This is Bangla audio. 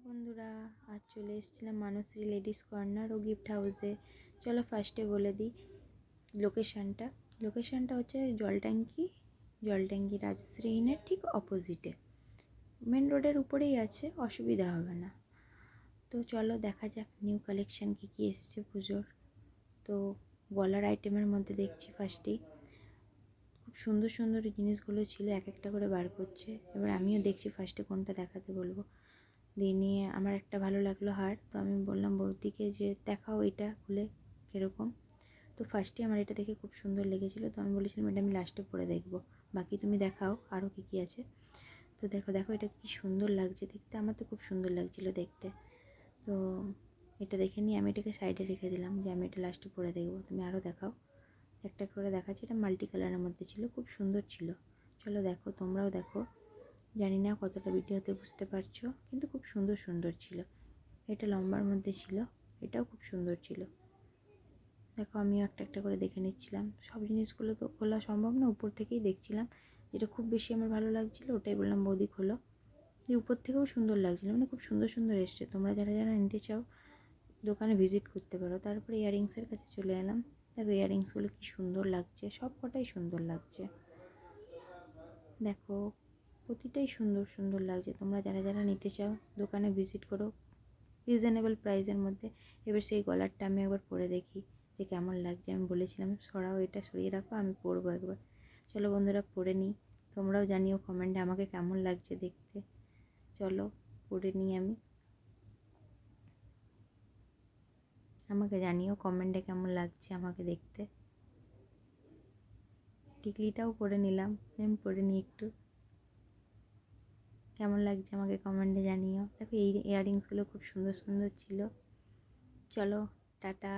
বন্ধুরা, আজ চলে এসেছিলাম মানসী লেডিস কর্নার ও গিফট হাউসে। চলো ফার্স্টে বলে দিই লোকেশানটা হচ্ছে জলট্যাঙ্কি রাজশ্রী ইনের ঠিক অপোজিটে, মেন রোডের উপরেই আছে, অসুবিধা হবে না। তো চলো দেখা যাক নিউ কালেকশান কী কী এসছে পুজোর। তো গলার আইটেমের মধ্যে দেখছি ফার্স্টেই খুব সুন্দর সুন্দর জিনিসগুলো ছিল, এক একটা করে বার করছে। এবার আমিও দেখছি ফার্স্টে কোনটা দেখাতে বলবো। দিয়ে নিয়ে আমার একটা ভালো লাগলো হার, তো আমি বললাম বৌদিকে যে দেখাও এটা খুলে কীরকম। তো ফার্স্টে আমার এটা দেখে খুব সুন্দর লেগেছিলো, তো আমি বলেছিলাম এটা আমি লাস্টে পরে দেখবো, বাকি তুমি দেখাও আরও কী কী আছে। তো দেখো এটা কি সুন্দর লাগছে দেখতে, আমার তো খুব সুন্দর লাগছিলো দেখতে। তো এটা দেখে নিয়ে আমি এটাকে সাইডে রেখে দিলাম যে আমি এটা লাস্টে পরে দেখবো, তুমি আরও দেখাও। একটা করে দেখাচ্ছি, এটা মাল্টি কালারের মধ্যে ছিল, খুব সুন্দর ছিল। চলো দেখো, তোমরাও দেখো। জানি না কতটা ভিডিওতে বুঝতে পারছো, কিন্তু খুব সুন্দর সুন্দর ছিল। এটা লম্বার মধ্যে ছিল, এটাও খুব সুন্দর ছিল। দেখো আমিও একটা একটা করে দেখে নিচ্ছিলাম, সব জিনিসগুলো তো খোলা সম্ভব না, উপর থেকেই দেখছিলাম। যেটা খুব বেশি আমার ভালো লাগছিলো ওটাই বললাম বৌদি খোলো। দিয়ে উপর থেকেও সুন্দর লাগছিলো, মানে খুব সুন্দর সুন্দর এসছে। তোমরা যারা যারা নিতে চাও দোকানে ভিজিট করতে পারো। তারপরে ইয়াররিংসের কাছে চলে এলাম। দেখো ইয়াররিংসগুলো কি সুন্দর লাগছে, সব কটাই সুন্দর লাগছে। দেখো প্রতিটাই সুন্দর সুন্দর লাগছে। তোমরা যারা যারা নিতে চাও দোকানে ভিজিট করো, রিজনেবল প্রাইসের মধ্যে। এবার সেই গলারটা আমি একবার পরে দেখি যে কেমন লাগছে। আমি বলেছিলাম সরাও, এটা সরিয়ে রাখো, আমি পরবো একবার। চলো বন্ধুরা পরে নিই, তোমরাও জানিও কমেন্টে আমাকে কেমন লাগছে দেখতে। চলো পরে নিই আমি, আমাকে জানিও কমেন্টে কেমন লাগছে আমাকে দেখতে। টিকলিটাও পরে নিলাম, আমি পরে নিই একটু, কেমন লাগছে আমাকে কমেন্টে জানিও। দেখো এই ইয়াররিংসগুলো খুব সুন্দর সুন্দর ছিল। চলো টাটা।